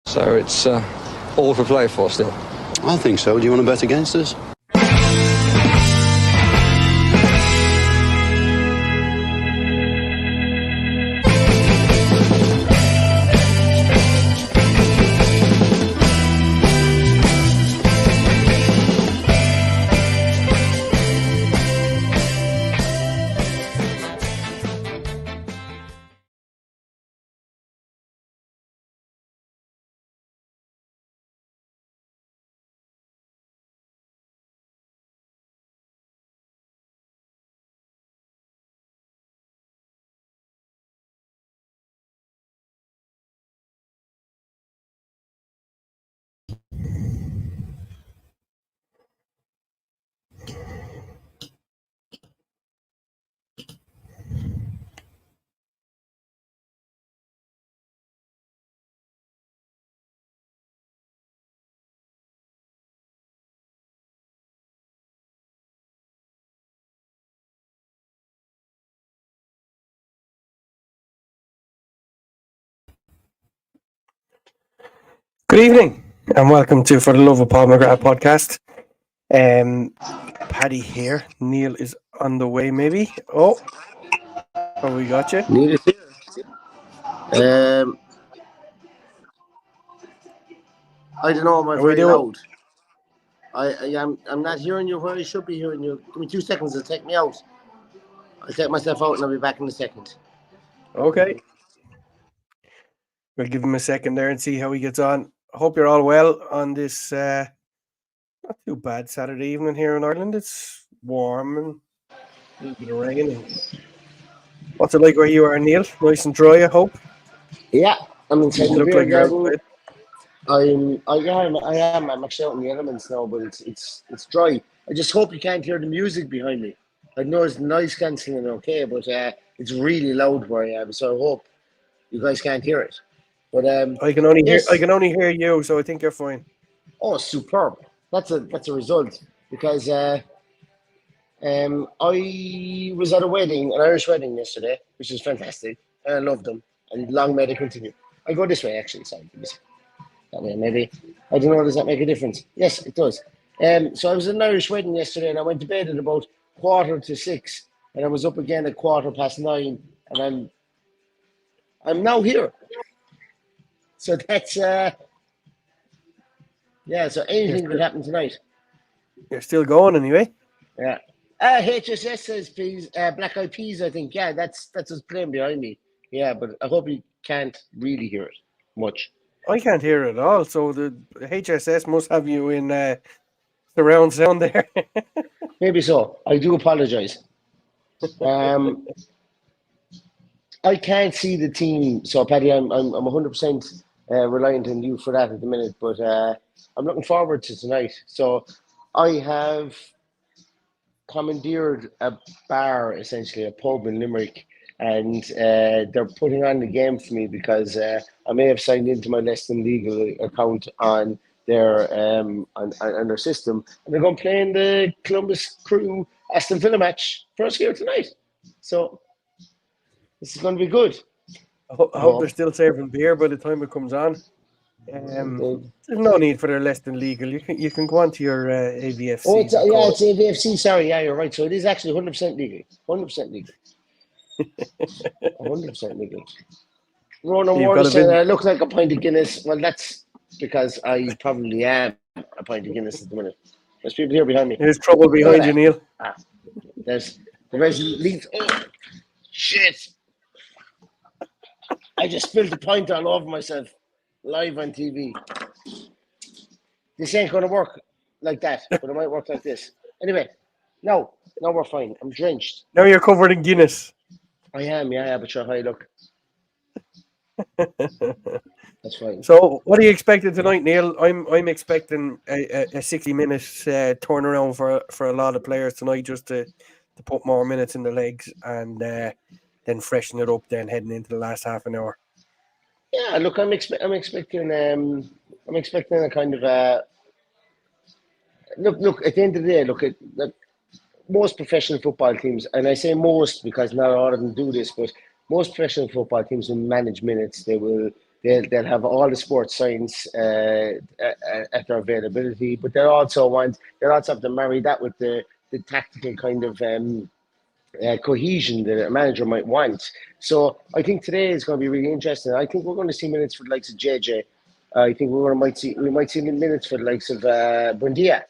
So it's all to play for still. I think so. Do you want to bet against us? Good evening and welcome to For the Love of Paul McGrath podcast. Paddy here. Neil is on the way, maybe. Oh, we got you. Neil is here. I don't know. Am I very loud? I'm not hearing you where I should be hearing you. Give me 2 seconds. It'll take me out. I'll take myself out and I'll be back in a second. Okay. We'll give him a second there and see how he gets on. I hope you're all well on this not too bad Saturday evening here in Ireland. It's warm and a little bit of rain. What's it like where you are, Neil? Nice and dry, I hope. Yeah, I'm inside the beer garden. I am. I'm actually out in the elements now, but it's dry. I just hope you can't hear the music behind me. I know it's noise cancelling, okay, but it's really loud where I am. So I hope you guys can't hear it. But I can only hear you, so I think you're fine. Oh, superb! That's a result because I was at a wedding, an Irish wedding yesterday, which is fantastic. I loved them, and long may they continue. I go this way, actually. Sorry, that way maybe. I don't know. Does that make a difference? Yes, it does. So I was at an Irish wedding yesterday, and I went to bed at about 6:15, and I was up again at 9:15, and I'm now here. So that's so anything could happen tonight. You're still going anyway. Yeah. HSS says please Black Eyed Peas, I think. Yeah, that's what's playing behind me. Yeah, but I hope you can't really hear it much. I can't hear it at all. So the HSS must have you in surround sound there. Maybe so. I do apologize. I can't see the team, so Paddy, I'm 100% reliant on you for that at the minute. But I'm looking forward to tonight. So I have commandeered a bar, essentially a pub in Limerick, and they're putting on the game for me because I may have signed into my less than legal account on their on their system, and they're going to play in the Columbus Crew Aston Villa match for us here tonight. So this is going to be good. I hope they're still serving beer by the time it comes on. There's no need for their less than legal. You can go on to your AVFC. Oh, it's AVFC. Sorry, yeah, you're right. So it is actually 100% legal. 100% legal. 100% legal. Ronan Ward said I look like a pint of Guinness. Well, that's because I probably am a pint of Guinness at the minute. There's people here behind me. There's trouble behind you, Neil. There's the resident. Oh, shit! I just spilled the pint all over myself live on TV. This ain't going to work like that, but it might work like this. Anyway, no, we're fine. I'm drenched. Now you're covered in Guinness. I am, yeah, but sure, how you look. That's fine. So, what are you expecting tonight, Neil? I'm expecting a 60-minute turnaround for a lot of players tonight, just to put more minutes in the legs and then freshen it up. Then heading into the last half an hour. Yeah, look, I'm expecting a kind of look. At the end of the day, look, most professional football teams, and I say most because not all of them do this, but most professional football teams will manage minutes. They will they'll have all the sports science at their availability, but they'll also have to marry that with the tactical kind of cohesion that a manager might want. So I think today is going to be really interesting. I think we're going to see minutes for the likes of JJ. I think we might see minutes for the likes of Buendia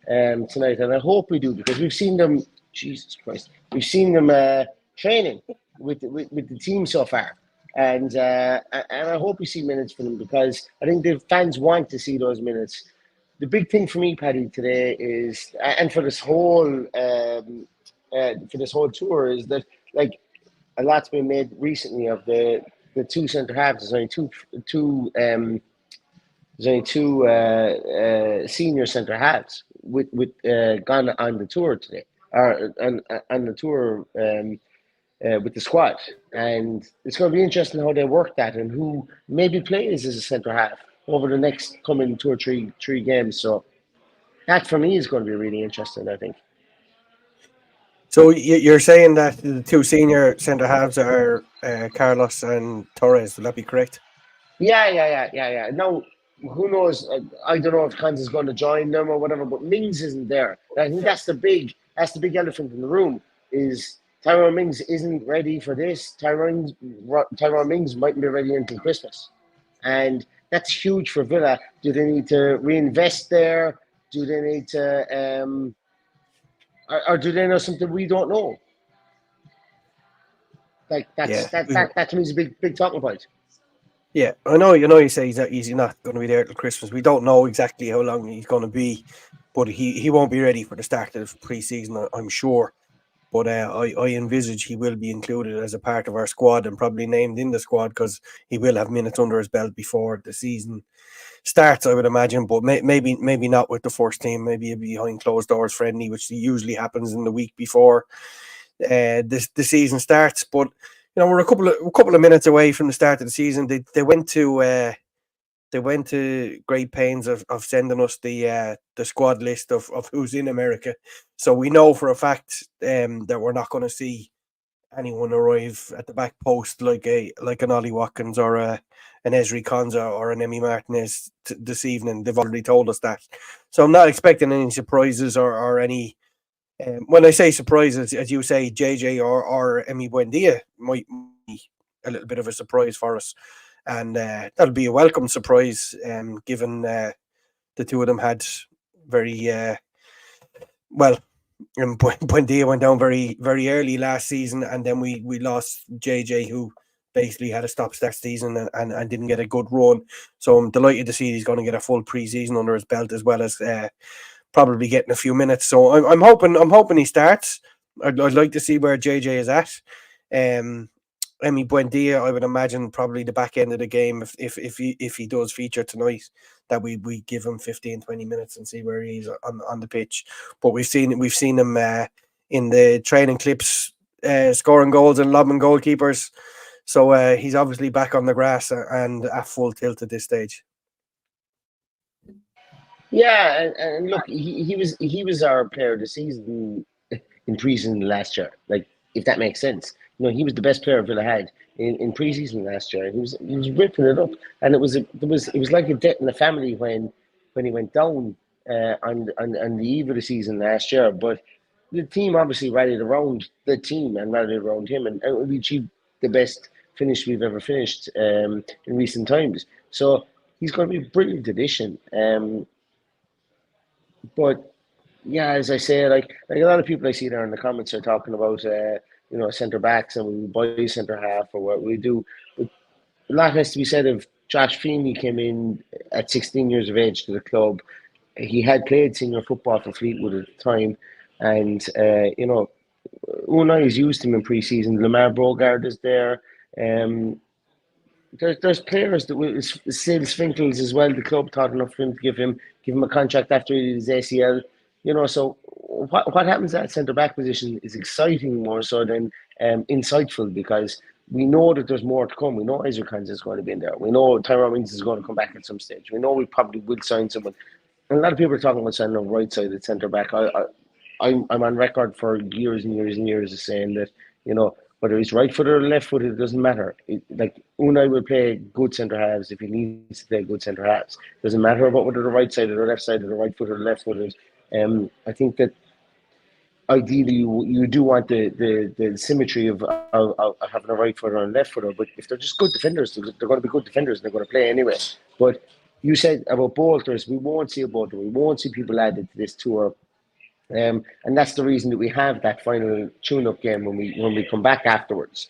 tonight, and I hope we do, because we've seen them. Jesus Christ, we've seen them training with the team so far, and I hope we see minutes for them, because I think the fans want to see those minutes. The big thing for me, Paddy, today is, and for this whole tour, is that, like, a lot's been made recently of the two centre halves. There's only two senior centre halves with gone on the tour today, or on the tour with the squad, and it's going to be interesting how they work that and who maybe plays as a centre half over the next coming 2 or 3 games. So that for me is going to be really interesting, I think. So you're saying that the two senior centre halves are Carlos and Torres? Will that be correct? Yeah. Now, who knows? I don't know if Kans is going to join them or whatever, but Mings isn't there. I think that's the big elephant in the room. Is Tyrone Mings isn't ready for this. Tyrone Mings mightn't be ready until Christmas, and that's huge for Villa. Do they need to reinvest there? Do they need to, or do they know something we don't know? Like that to me is a big talking point. Yeah, I know. You say he's not going to be there till Christmas. We don't know exactly how long he's going to be, but he won't be ready for the start of pre-season, I'm sure. But I envisage he will be included as a part of our squad and probably named in the squad, because he will have minutes under his belt before the season starts, I would imagine. But maybe not with the first team. Maybe a behind closed doors friendly, which usually happens in the week before the season starts. But we're a couple of minutes away from the start of the season. They went to great pains of sending us the squad list of who's in America, so we know for a fact that we're not going to see anyone arrive at the back post like an Ollie Watkins or an Ezri Konza or an Emi Martinez this evening. They've already told us that, so I'm not expecting any surprises or any. When I say surprises, as you say, JJ or Emi Buendia might be a little bit of a surprise for us, and that'll be a welcome surprise, given the two of them had very Buendia went down very, very early last season, and then we lost JJ, who basically had a stop-start season and didn't get a good run. So I'm delighted to see he's going to get a full pre-season under his belt, as well as probably getting a few minutes. So I'm hoping he starts. I'd like to see where JJ is at. Emi Buendia, I would imagine probably the back end of the game, if he does feature tonight, that we give him 15-20 minutes and see where he's on the pitch. But we've seen him in the training clips scoring goals and lobbing goalkeepers. So he's obviously back on the grass and at full tilt at this stage. Yeah, and look, he was our player of the season in pre-season last year. Like, if that makes sense, he was the best player Villa had in pre-season last year. He was ripping it up, and it was like a death in the family when he went down on the eve of the season last year. But the team obviously rallied around the team and rallied around him, and we achieved the best finish we've ever finished in recent times. So he's going to be a brilliant addition. But yeah, as I say, like a lot of people I see there in the comments are talking about centre backs, and we buy centre half or what we do. But a lot has to be said of Josh Feeney. Came in at 16 years of age to the club. He had played senior football for Fleetwood at the time, and Unai has used him in pre-season. Lamar Brogard is there. There's players that will Sid Svinkles as well. The club thought enough for him to give him a contract after his ACL. So what happens at centre back position is exciting more so than insightful, because we know that there's more to come. We know Ezra Kans is going to be in there. We know Tyrone Mings is going to come back at some stage. We know we probably will sign someone. And a lot of people are talking about signing a right side at centre back. I'm on record for years and years and years of saying that whether he's right-footed or left-footed, it doesn't matter. Like Unai will play good centre halves if he needs to play good centre halves. Doesn't matter about whether the right side or the left side or the right-footed or left-footed. I think that ideally you do want the symmetry of having a right footer and left footer, but if they're just good defenders, they're going to be good defenders and they're going to play anyway. But you said about bolters, we won't see a bolter, we won't see people added to this tour. And that's the reason that we have that final tune-up game when we come back afterwards,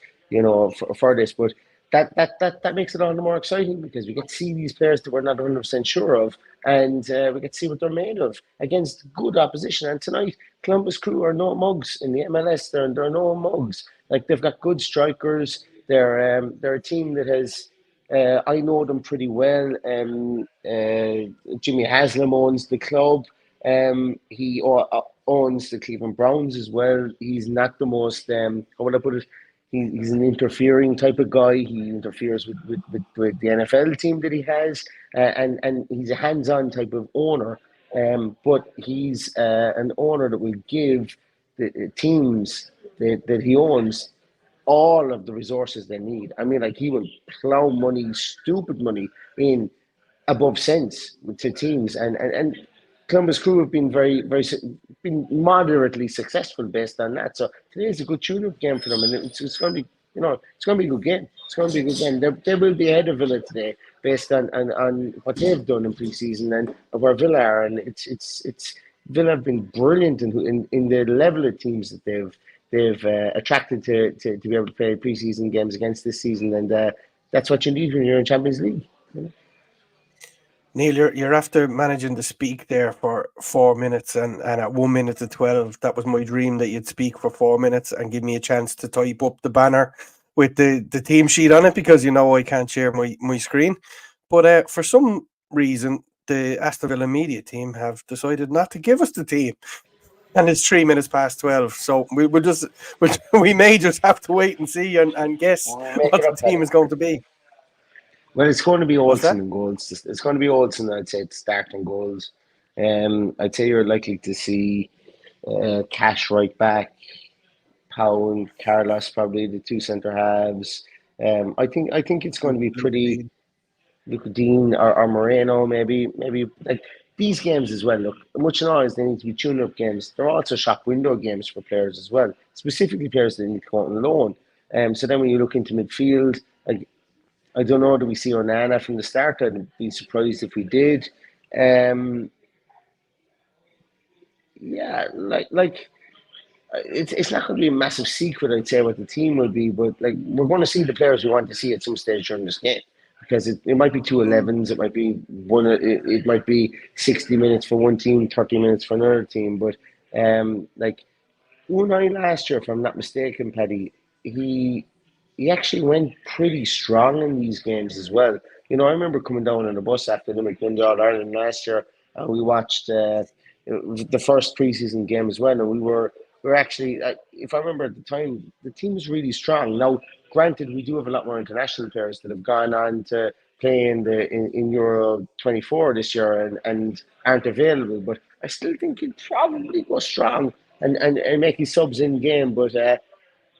for this. But that makes it all the more exciting because we get to see these players that we're not 100% sure of, and we get to see what they're made of against good opposition. And tonight, Columbus Crew are no mugs in the MLS. They're no mugs. Like, they've got good strikers. They're a team that has. I know them pretty well. Jimmy Haslam owns the club. He owns the Cleveland Browns as well. He's not the most, how would I put it? He's an interfering type of guy. He interferes with the NFL team that he has, and he's a hands-on type of owner. But he's an owner that will give the teams that he owns all of the resources they need. I mean, like, he will plow money, stupid money, in above cents to teams, and Columbus Crew have been been moderately successful based on that. So today is a good tune-up game for them, and it's going to be, it's going to be a good game. It's going to be a good game. They will be ahead of Villa today based on what they've done in pre-season and where Villa are, and it's Villa have been brilliant in the level of teams that they've attracted to be able to play pre-season games against this season, and that's what you need when you're in Champions League. Neil, you're after managing to speak there for 4 minutes, and at 1 minute to 12, that was my dream, that you'd speak for 4 minutes and give me a chance to type up the banner with the team sheet on it, because I can't share my screen. But for some reason, the Aston Villa media team have decided not to give us the team, and it's 3 minutes past 12. So we may just have to wait and see and guess what the team is going to be. Well, it's going to be Olsen in goals. It's going to be Olsen, I'd say, to start in goals. I'd say you're likely to see Cash right back, Powell and Carlos probably the two centre halves. I think it's going to be pretty. Luka Dean or Moreno maybe like these games as well. Look, much as they need to be tune-up games, they're also shop window games for players as well, specifically players that need to go on loan. So then when you look into midfield, like, I don't know, do we see Onana from the start? I'd be surprised if we did. It's not going to be a massive secret, I'd say, what the team will be, but like, we're going to see the players we want to see at some stage during this game, because it might be 2 11s, it might be it might be 60 minutes for one team, 30 minutes for another team. But like Unai last year, if I'm not mistaken, Paddy, he actually went pretty strong in these games as well. I remember coming down on the bus after the McDonald's All-Ireland last year, and we watched the first pre-season game as well, and we were actually, if I remember at the time, the team was really strong. Now, granted, we do have a lot more international players that have gone on to play in Euro 24 this year and aren't available, but I still think he'd probably go strong and make his subs in game. But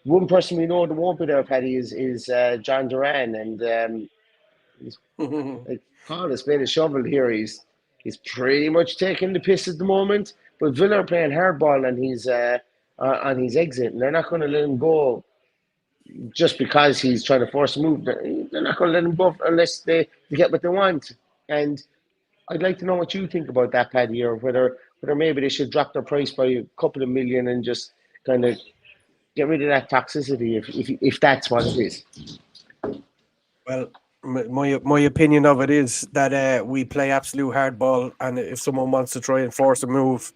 one person we know that won't be there, Paddy, is Jhon Duran, and he's like Paul has played a shovel here. He's pretty much taking the piss at the moment. But Villa are playing hardball on his exit, and they're not going to let him go just because he's trying to force a move. They're not going to let him go unless they get what they want. And I'd like to know what you think about that, Paddy, or whether maybe they should drop their price by a couple of million and just kind of get rid of that toxicity, if that's what it is. Well, my opinion of it is that we play absolute hardball, and if someone wants to try and force a move,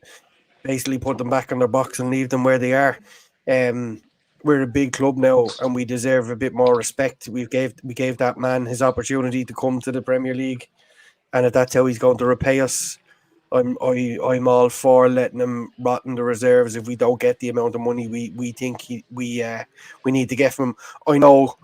basically put them back in their box and leave them where they are. We're a big club now, and we deserve a bit more respect. We gave that man his opportunity to come to the Premier League, and if that's how he's going to repay us, I'm all for letting him rot in the reserves if we don't get the amount of money we think we need to get from him. I know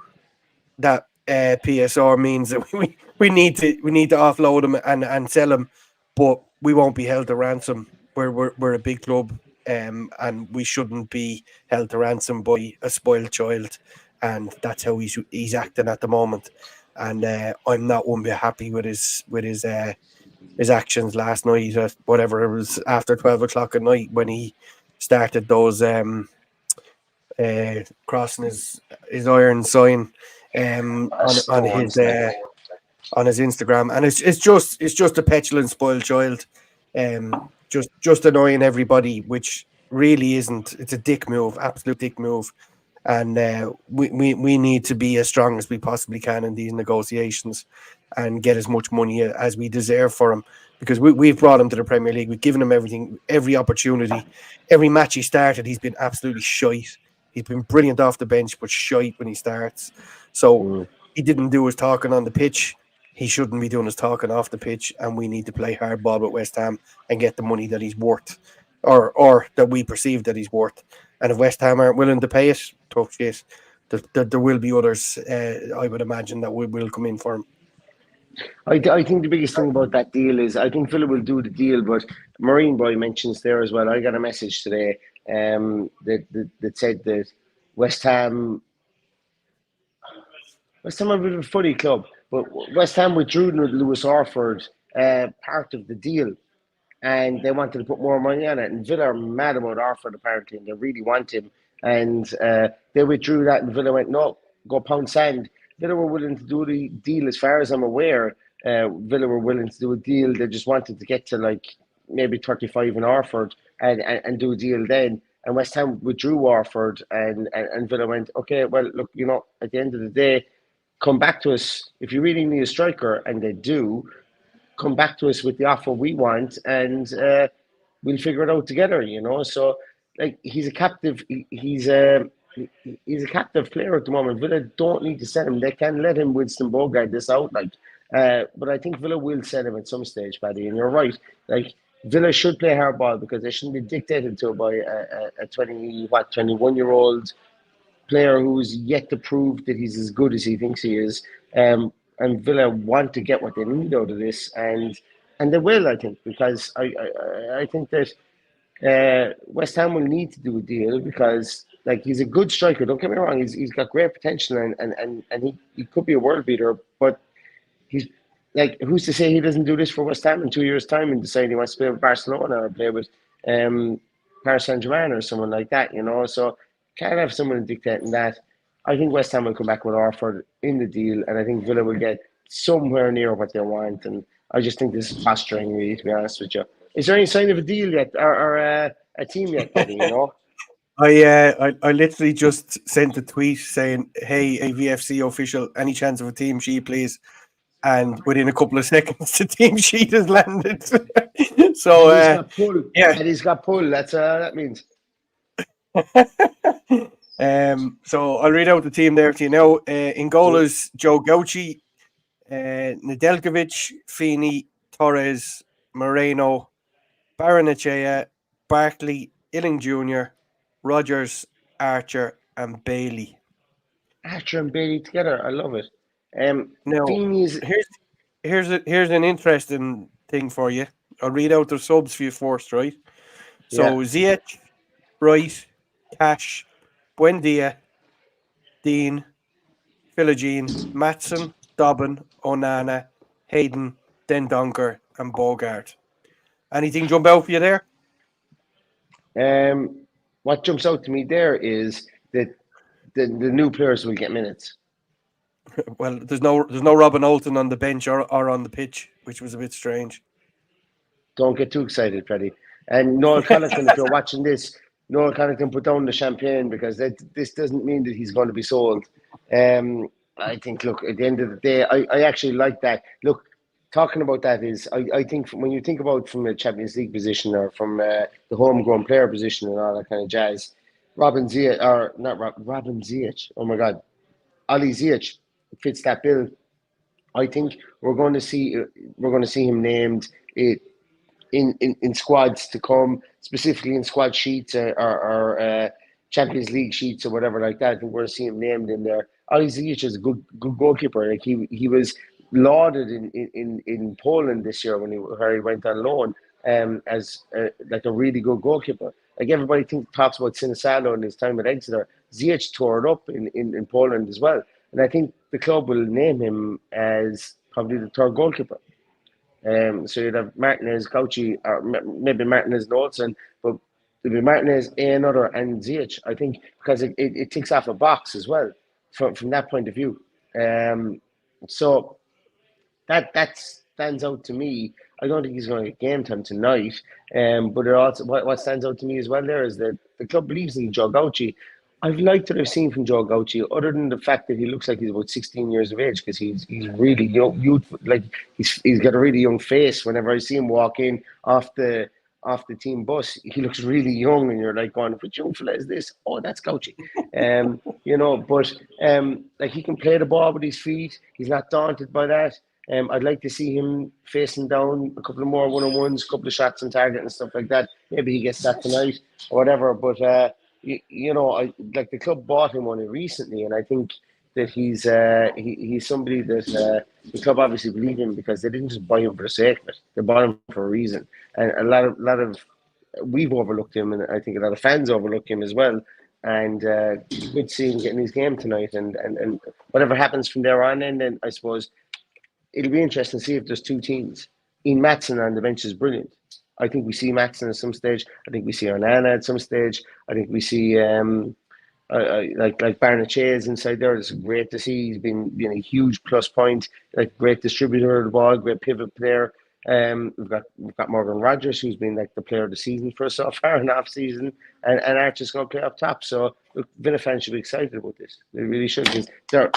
that PSR means that we need to offload him and sell him, but we won't be held to ransom. We're a big club, and we shouldn't be held to ransom by a spoiled child, and that's how he's acting at the moment. And I'm not one bit happy with his actions last night at whatever it was after 12 o'clock at night when he started those crossing his iron sign on his Instagram, and it's just a petulant spoiled child, just annoying everybody, which really isn't. It's a dick move, absolute dick move, and we need to be as strong as we possibly can in these negotiations and get as much money as we deserve for him, because we've brought him to the Premier League. We've given him everything, every opportunity, every match he started. He's been absolutely shite. He's been brilliant off the bench, but shite when he starts. So he didn't do his talking on the pitch. He shouldn't be doing his talking off the pitch, and we need to play hardball with West Ham and get the money that he's worth, or that we perceive that he's worth. And if West Ham aren't willing to pay it, tough shit. There will be others, I would imagine, that will come in for him. I think the biggest thing about that deal is I think Villa will do the deal, but Marine Boy mentions there as well. I got a message today that said that West Ham are a bit of a funny club, but West Ham withdrew Lewis Orford part of the deal, and they wanted to put more money on it. And Villa are mad about Orford apparently, and they really want him. And they withdrew that, and Villa went, no, go pound sand. Villa were willing to do the deal, as far as I'm aware. Villa were willing to do a deal. They just wanted to get to like maybe 35 in Orford and do a deal then. And West Ham withdrew Orford, and Villa went, okay, well, look, at the end of the day, come back to us. If you really need a striker, and they do, come back to us with the offer we want, and we'll figure it out together, So, like, he's a captive. He's a captive player at the moment. Villa don't need to sell him. They can let him Winston Bogart this out, but I think Villa will sell him at some stage, Paddy. And you're right. Like, Villa should play hardball because they shouldn't be dictated to by a 21-year-old player who's yet to prove that he's as good as he thinks he is. And Villa want to get what they need out of this, and they will, I think, because I think that West Ham will need to do a deal because, like, he's a good striker. Don't get me wrong; he's got great potential, and he could be a world beater. But he's like, who's to say he doesn't do this for West Ham in 2 years' time and decide he wants to play with Barcelona or play with Paris Saint-Germain or someone like that? So can't have someone dictating that. I think West Ham will come back with Orford in the deal, and I think Villa will get somewhere near what they want. And I just think this is posturing, really, to be honest with you. Is there any sign of a deal yet, or a team yet, Paddy, I literally just sent a tweet saying, "Hey, AVFC official, any chance of a team sheet, please?" And within a couple of seconds, the team sheet has landed. So he's got pull. Yeah, and he's got pull. That's that means. So I'll read out the team there to you now. In goal is Joe Gauchi, Nedeljkovic, Feeney, Torres, Moreno, Baranachea, Barkley, Illing Jr., Rogers, Archer, and Bailey. Archer and Bailey together, I love it. Now, Feeney's... here's an interesting thing for you. I'll read out the subs for you first, right? So Ziyech, Wright, Cash, Buendia, Dean, Philogene, Matson, Dobbin, Onana, Hayden, Dendonker, and Bogart. Anything jump out for you there? What jumps out to me there is that the new players will get minutes. Well, there's no Robin Olsen on the bench or on the pitch, which was a bit strange. Don't get too excited, Freddie. And Noel Connaughton, if you're watching this, Noel Connaughton, put down the champagne, because this doesn't mean that he's going to be sold. I think, look, at the end of the day, I actually like that. Look, talking about that is, I think when you think about from a Champions League position or from the homegrown player position and all that kind of jazz, Robin Ziyech, oh my God, Ali Ziyech fits that bill. I think we're going to see him named in squads to come, specifically in squad sheets or Champions League sheets or whatever like that. I think we're going to see him named in there. Ali Ziyech is a good goalkeeper. Like he was lauded in Poland this year when he went on loan as like a really good goalkeeper. like everybody talks about Sinisalo and his time at Exeter. Ziyech tore it up in Poland as well, and I think the club will name him as probably the third goalkeeper. So you'd have Martinez, Gauci, or maybe Martinez and Olsen, but it'd be Martinez, another, and Ziyech. I think because it ticks off a box as well from that point of view. So that stands out to me. I don't think he's going to get game time tonight. But it also what stands out to me as well there is that the club believes in Joe Gauci. I've liked what I've seen from Joe Gauci, other than the fact that he looks like he's about 16 years of age, because he's really young, youthful. Like he's got a really young face. Whenever I see him walk in off the team bus, he looks really young, and you're like going, "Which young fella is this? Oh, that's Gauci." But like he can play the ball with his feet. He's not daunted by that. I'd like to see him facing down a couple of more one-on-ones, a couple of shots on target and stuff like that. Maybe he gets that tonight or whatever. But I like the club bought him one recently, and I think that he's somebody that the club obviously believe in, because they didn't just buy him for the sake of it. They bought him for a reason, and a lot of we've overlooked him, and I think a lot of fans overlook him as well. And good to see him getting his game tonight, and whatever happens from there on, and then I suppose it'll be interesting to see if there's two teams. Ian Matson on the bench is brilliant. I think we see Matson at some stage. I think we see Onana at some stage. I think we see like Barnechea inside there. It's great to see. He's been a huge plus point, like great distributor of the ball, great pivot player. We've got Morgan Rogers, who's been like the player of the season for us so far in off season, and Archer's going to play up top. So look, Villa fans should be excited about this. They really should, because they're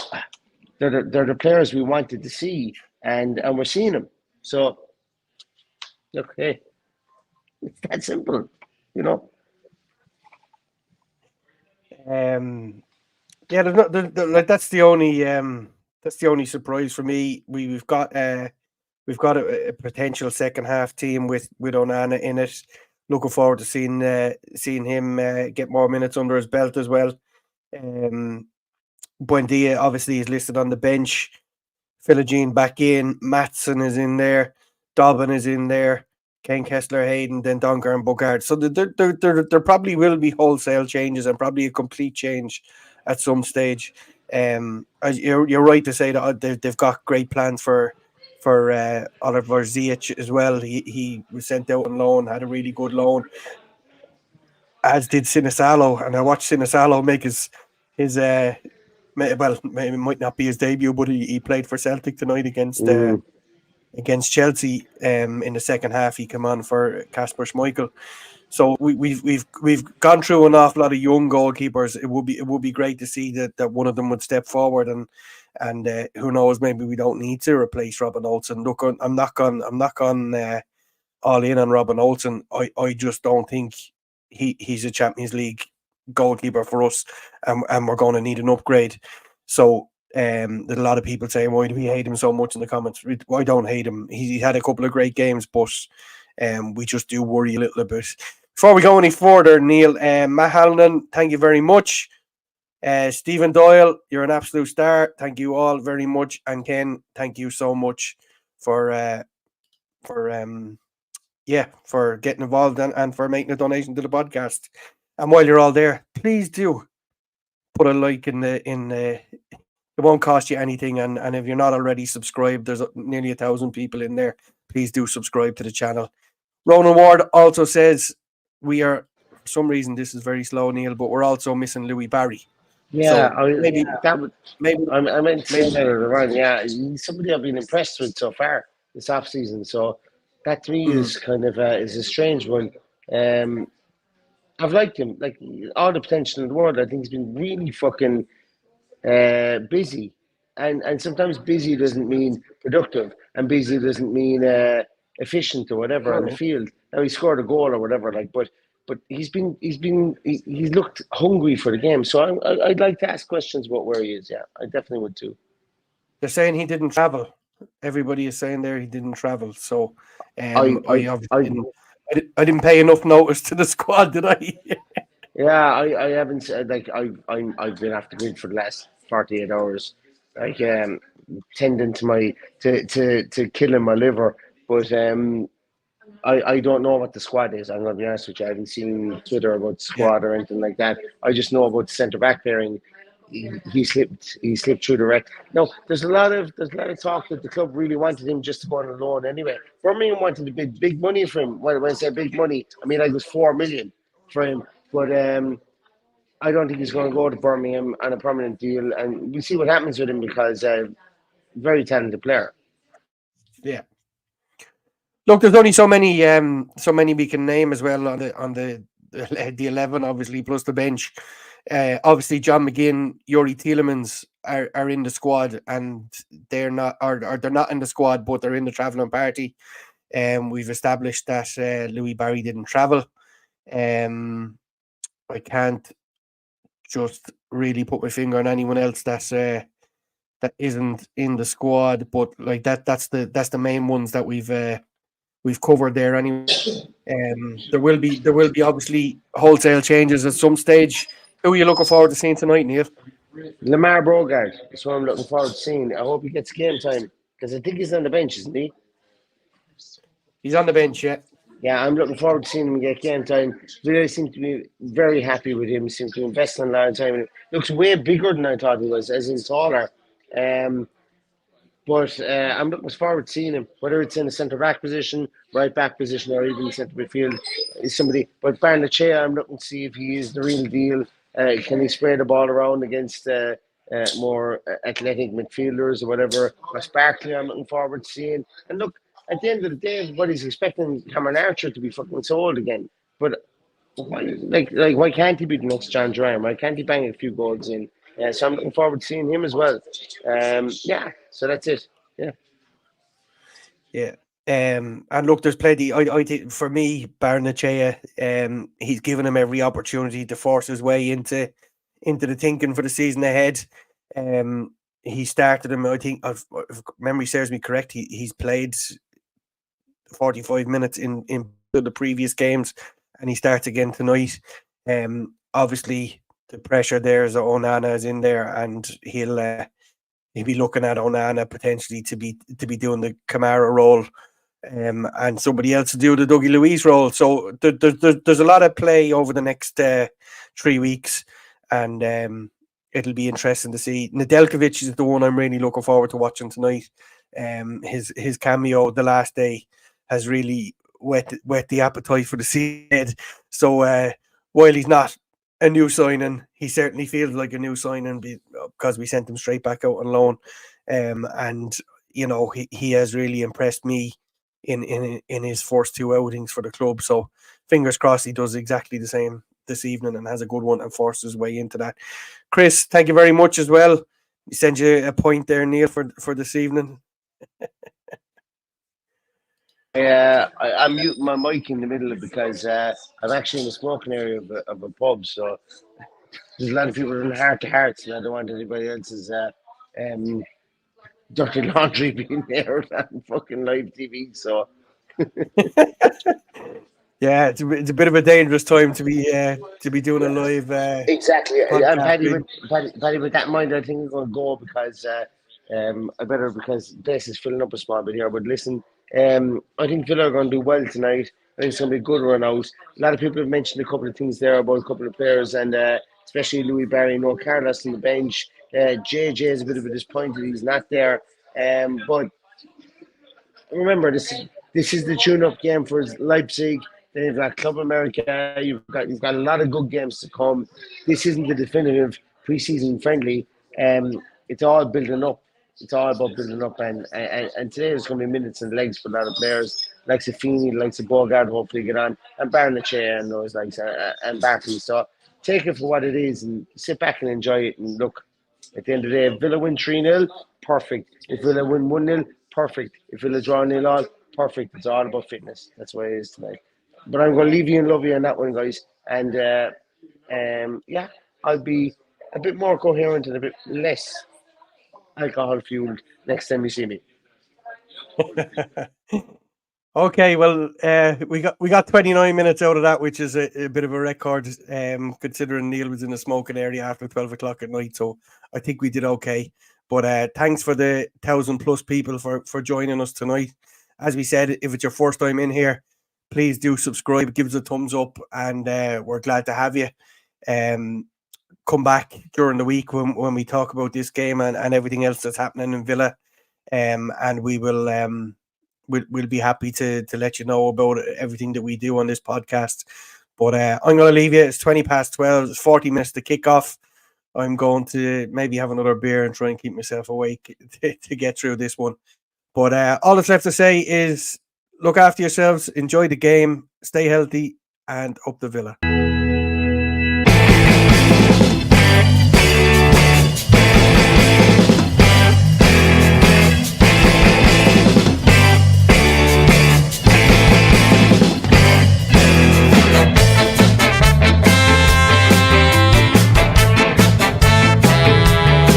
the players we wanted to see, and we're seeing them. So look, hey, it's that simple, Yeah, like that's the only surprise for me. We've got a potential second half team with Onana in it. Looking forward to seeing him get more minutes under his belt as well. Buendia obviously is listed on the bench. Philogene back in. Matson is in there. Dobbin is in there. Ken Kessler, Hayden, then Donker and Bogard. So there probably will be wholesale changes, and probably a complete change at some stage. You're right to say that they've got great plans for Oliver Ziyech as well. He was sent out on loan, had a really good loan, as did Sinisalo. And I watched Sinisalo make his well, it might not be his debut, but he played for Celtic tonight against Chelsea. In the second half, he came on for Kasper Schmeichel. So we've gone through an awful lot of young goalkeepers. It would be great to see that one of them would step forward, and who knows, maybe we don't need to replace Robin Olsen. Look, I'm not gone all in on Robin Olsen. I just don't think he's a Champions League goalkeeper for us, and we're going to need an upgrade. So there's a lot of people saying, why do we hate him so much in the comments? I don't hate him. He had a couple of great games, but we just do worry a little bit. Before we go any further, Neil, Matt Hallinan, thank you very much. Stephen Doyle, you're an absolute star. Thank you all very much. And Ken, thank you so much for getting involved and for making a donation to the podcast. And while you're all there, please do put a like in the it won't cost you anything, and if you're not already subscribed, there's nearly 1,000 people in there. Please do subscribe to the channel. Ronan Ward also says we are, for some reason this is very slow, Neil, but we're also missing Louis Barry. Yeah, so I meant to say that around. Yeah, he's somebody I've been impressed with so far this off season. So that to me is kind of is a strange one. I've liked him, like all the potential in the world. I think he's been really fucking busy, and sometimes busy doesn't mean productive, and busy doesn't mean efficient or whatever on the field. Now he scored a goal or whatever, but he's looked hungry for the game. So I'd like to ask questions about where he is. Yeah, I definitely would too. They're saying he didn't travel. Everybody is saying there he didn't travel. So I didn't pay enough notice to the squad, did I? Yeah, I haven't. Like I've been off the grid for the last 48 hours, like tending to killing my liver. But I don't know what the squad is. I'm going to be honest with you. I haven't seen Twitter about the squad or anything like that. I just know about the centre back pairing. He slipped through the wreck. No, there's a lot of talk that the club really wanted him just to go on loan anyway. Birmingham wanted to bid big money for him. When I say big money, I mean like it was 4 million for him. But I don't think he's going to go to Birmingham on a permanent deal, and we'll see what happens with him because very talented player. Yeah. Look, there's only so many we can name as well on the 11, obviously, plus the bench. Obviously, John McGinn, Yuri Tielemans are in the squad, and they're not in the squad, but they're in the travelling party. We've established that Louis Barry didn't travel. I can't just really put my finger on anyone else that isn't in the squad, but like that's the main ones that we've covered there anyway. There will be obviously wholesale changes at some stage. Who are you looking forward to seeing tonight, Neil? Lamar Brogard is what I'm looking forward to seeing. I hope he gets game time because I think he's on the bench, isn't he? He's on the bench, yeah. Yeah, I'm looking forward to seeing him get game time. Villa seem to be very happy with him. Seem to invest in a lot of time. Looks way bigger than I thought he was, as in taller. But I'm looking forward to seeing him, whether it's in the centre back position, right back position, or even centre midfield. Is somebody? But Barnechea, I'm looking to see if he is the real deal. Can he spray the ball around against more athletic midfielders or whatever? Ross Barkley, I'm looking forward to seeing. And look, at the end of the day, everybody's expecting Cameron Archer to be fucking sold again. But why can't he be the next Jhon Duran? Why can't he bang a few goals in? So I'm looking forward to seeing him as well. Yeah, so that's it. Yeah. Yeah. And look, there's plenty. I think for me, Barnechea, he's given him every opportunity to force his way into the thinking for the season ahead. He started him. I think, if memory serves me correct, he's played 45 minutes in the previous games, and he starts again tonight. Obviously, the pressure there is that Onana is in there, and he'll be looking at Onana potentially to be doing the Kamara role, and somebody else to do the Dougie Luiz role. So there's a lot of play over the next 3 weeks, and it'll be interesting to see. Nedeljkovic is the one I'm really looking forward to watching tonight. His cameo the last day has really whet the appetite for the season. So while he's not a new signing, he certainly feels like a new signing because we sent him straight back out on loan, and you know he has really impressed me in his first 2 outings for the club. So fingers crossed he does exactly the same this evening and has a good one and forces his way into that. Chris, thank you very much as well. We send you a point there, Neil, for this evening. I mute my mic in the middle of because I'm actually in the smoking area of a pub, so there's a lot of people in heart to hearts, and I don't want anybody else's dirty laundry being aired on fucking live TV. So yeah, it's a bit of a dangerous time to be doing a live. Exactly, and Paddy, with that in mind, I think I'm going to go because because this is filling up a small bit here. But listen, I think Villa are going to do well tonight. I think it's going to be a good run out. A lot of people have mentioned a couple of things there about a couple of players, and especially Louis Barry, no Carlos on the bench. JJ is a bit of a disappointed he's not there. But remember, this is the tune-up game for Leipzig. Then you've got Club America. You've got a lot of good games to come. This isn't the definitive preseason friendly. It's all building up. It's all about building up, and today there's going to be minutes and legs for a lot of players, like Safini, like Bogard, hopefully get on, and Barnechea and those likes, and Barkley. So take it for what it is and sit back and enjoy it. And look, at the end of the day, if Villa win 3-0, perfect. If Villa win 1-0, perfect. If Villa draw 0-0, perfect. It's all about fitness. That's what it is tonight. But I'm going to leave you and love you on that one, guys. And yeah, I'll be a bit more coherent and a bit less alcohol fueled next time you see me. Okay, well, we got 29 minutes out of that, which is a bit of a record, considering Neil was in the smoking area after 12 o'clock at night. So I think we did okay. But thanks for the 1,000+ people for joining us tonight. As we said, if it's your first time in here, please do subscribe, give us a thumbs up, and we're glad to have you. Come back during the week when we talk about this game and everything else that's happening in Villa, and we will we'll be happy to let you know about everything that we do on this podcast. But I'm going to leave you. It's 12:20. It's 40 minutes to kick off. I'm going to maybe have another beer and try and keep myself awake to get through this one. But all that's left to say is look after yourselves, enjoy the game, stay healthy, and up the Villa.